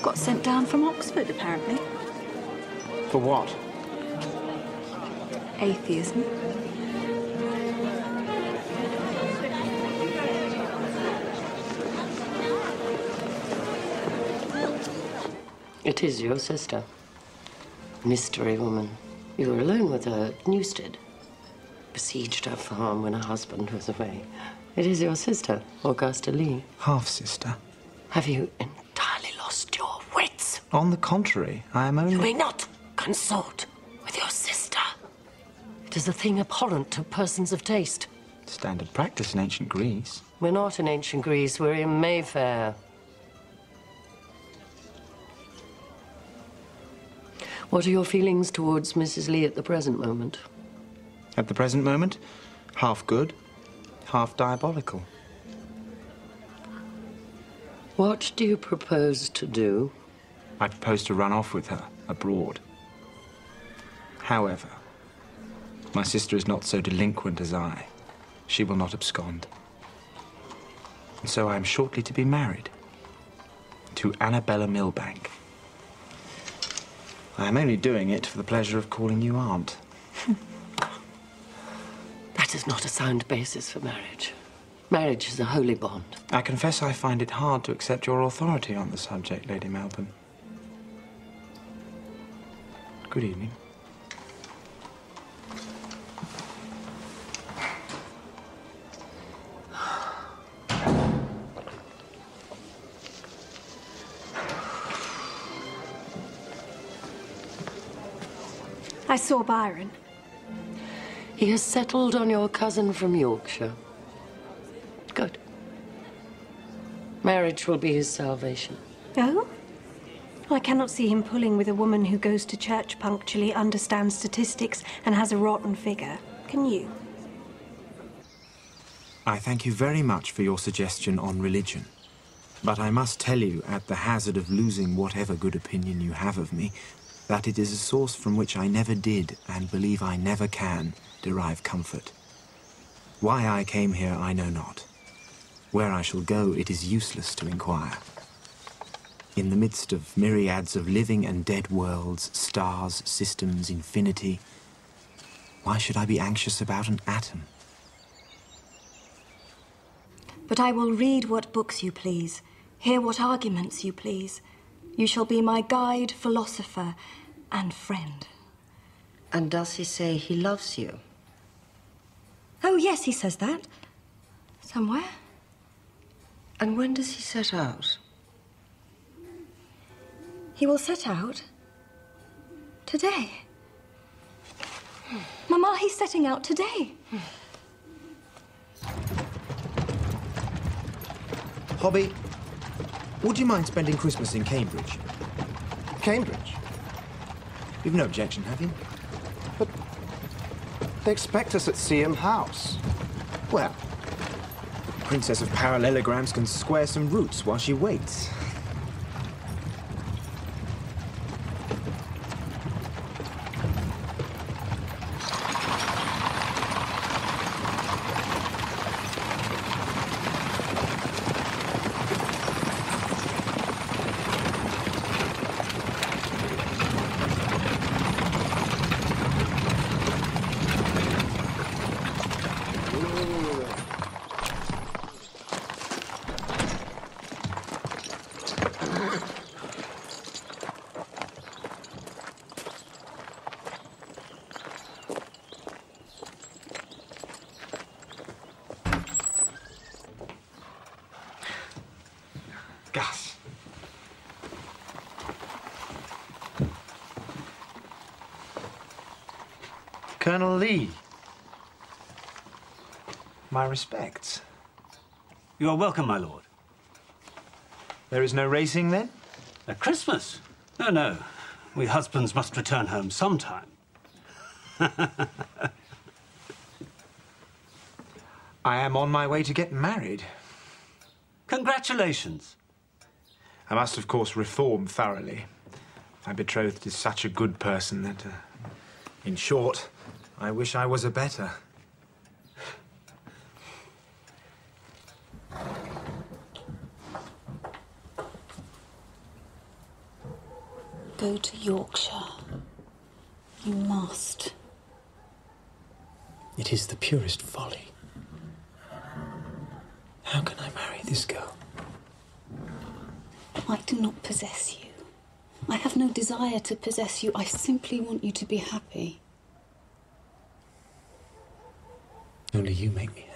got sent down from Oxford, apparently. For what? Atheism. It is your sister. Mystery woman. You were alone with her at Newstead. Besieged her farm when her husband was away. It is your sister, Augusta Lee. Half-sister. Have you entirely lost your wits? On the contrary, I am only... You may not consort with your sister. It is a thing abhorrent to persons of taste. Standard practice in ancient Greece. We're not in ancient Greece, we're in Mayfair. What are your feelings towards Mrs. Lee at the present moment? At the present moment, half good, half diabolical. What do you propose to do? I propose to run off with her, abroad. However, my sister is not so delinquent as I. She will not abscond. And so I am shortly to be married to Annabella Milbank. I am only doing it for the pleasure of calling you aunt. That is not a sound basis for marriage. Marriage is a holy bond. I confess I find it hard to accept your authority on the subject, Lady Melbourne. Good evening. I saw Byron. He has settled on your cousin from Yorkshire. Good. Marriage will be his salvation. Oh? I cannot see him pulling with a woman who goes to church punctually, understands statistics, and has a rotten figure. Can you? I thank you very much for your suggestion on religion. But I must tell you, at the hazard of losing whatever good opinion you have of me, that it is a source from which I never did, and believe I never can, derive comfort. Why I came here, I know not. Where I shall go, it is useless to inquire. In the midst of myriads of living and dead worlds, stars, systems, infinity, why should I be anxious about an atom? But I will read what books you please, hear what arguments you please. You shall be my guide, philosopher, and friend. And does he say he loves you? Oh, yes, he says that. Somewhere. And when does he set out? He will set out today. Mama, he's setting out today. Hobby, would you mind spending Christmas in Cambridge? Cambridge? You've no objection, have you? But they expect us at Seaham House. Well, the Princess of Parallelograms can square some roots while she waits. Gus. Colonel Lee. My respects. You are welcome, my lord. There is no racing, then? At Christmas? No, no. We husbands must return home sometime. I am on my way to get married. Congratulations. I must, of course, reform thoroughly. My betrothed is such a good person that, in short, I wish I was a better. go to Yorkshire. You must. It is the purest folly. How can I marry this girl? I do not possess you. I have no desire to possess you. I simply want you to be happy. Only you make me happy.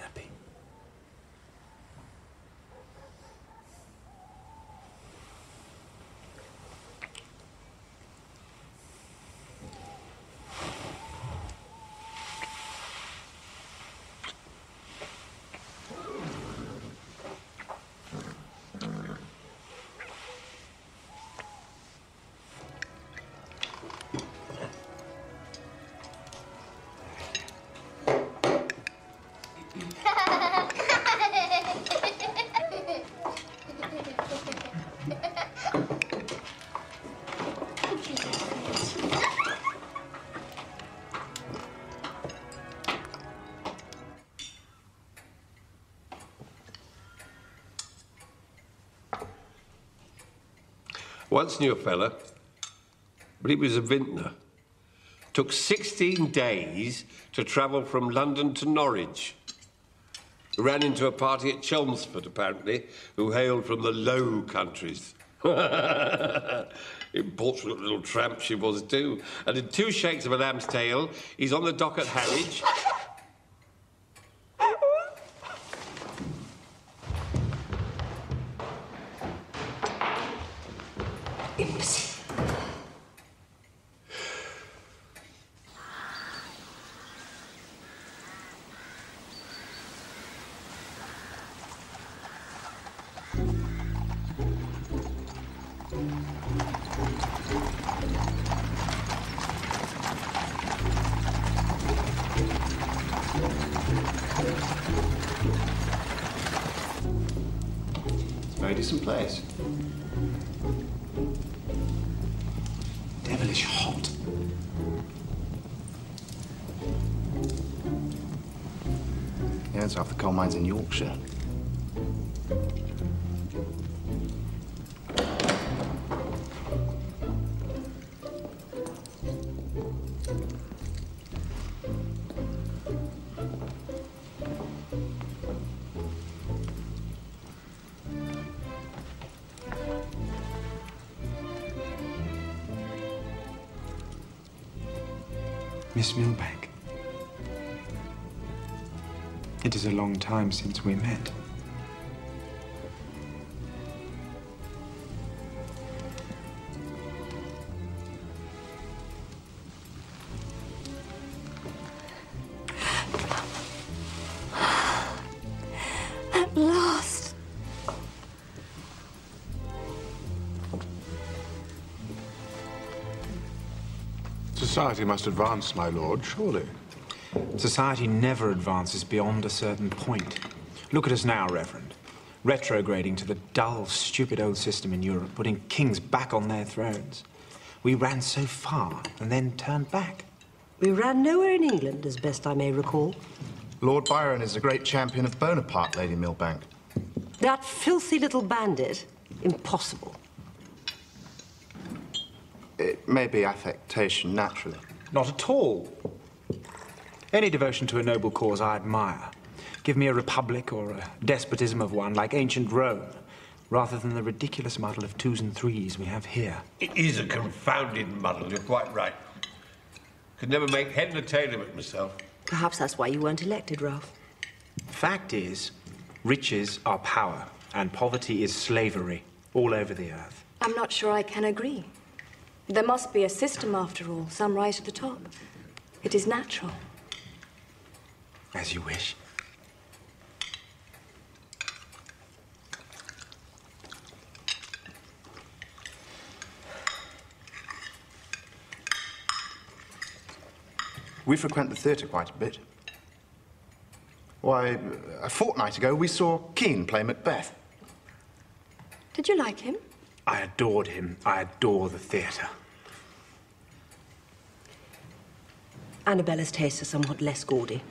Once knew a fella, but he was a vintner. Took 16 days to travel from London to Norwich. Ran into a party at Chelmsford, apparently, who hailed from the Low Countries. Importunate little tramp she was, too. And in 2 shakes of a lamb's tail, he's on the dock at Harwich. Very decent place. Devilish hot. Yeah, it's half the coal mines in Yorkshire. Miss Milbank. It is a long time since we met. At last. Society must advance, my lord, surely. Society never advances beyond a certain point. Look at us now, Reverend. Retrograding to the dull, stupid old system in Europe, putting kings back on their thrones. We ran so far and then turned back. We ran nowhere in England, as best I may recall. Lord Byron is a great champion of Bonaparte, Lady Milbank. That filthy little bandit? Impossible. It may be affectation, naturally. Not at all. Any devotion to a noble cause I admire. Give me a republic or a despotism of one, like ancient Rome, rather than the ridiculous muddle of 2s and 3s we have here. It is a confounded muddle, you're quite right. Could never make head and tail of it myself. Perhaps that's why you weren't elected, Ralph. Fact is, riches are power, and poverty is slavery all over the earth. I'm not sure I can agree. There must be a system, after all, some right at the top. It is natural. As you wish. We frequent the theatre quite a bit. Why, a fortnight ago, we saw Keane play Macbeth. Did you like him? I adored him. I adore the theatre. Annabella's tastes are somewhat less gaudy.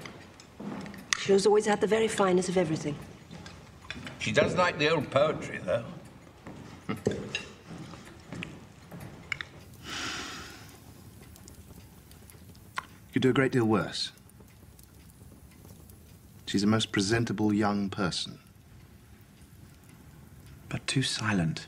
She has always had the very finest of everything. She does like the old poetry, though. You could do a great deal worse. She's a most presentable young person. But too silent.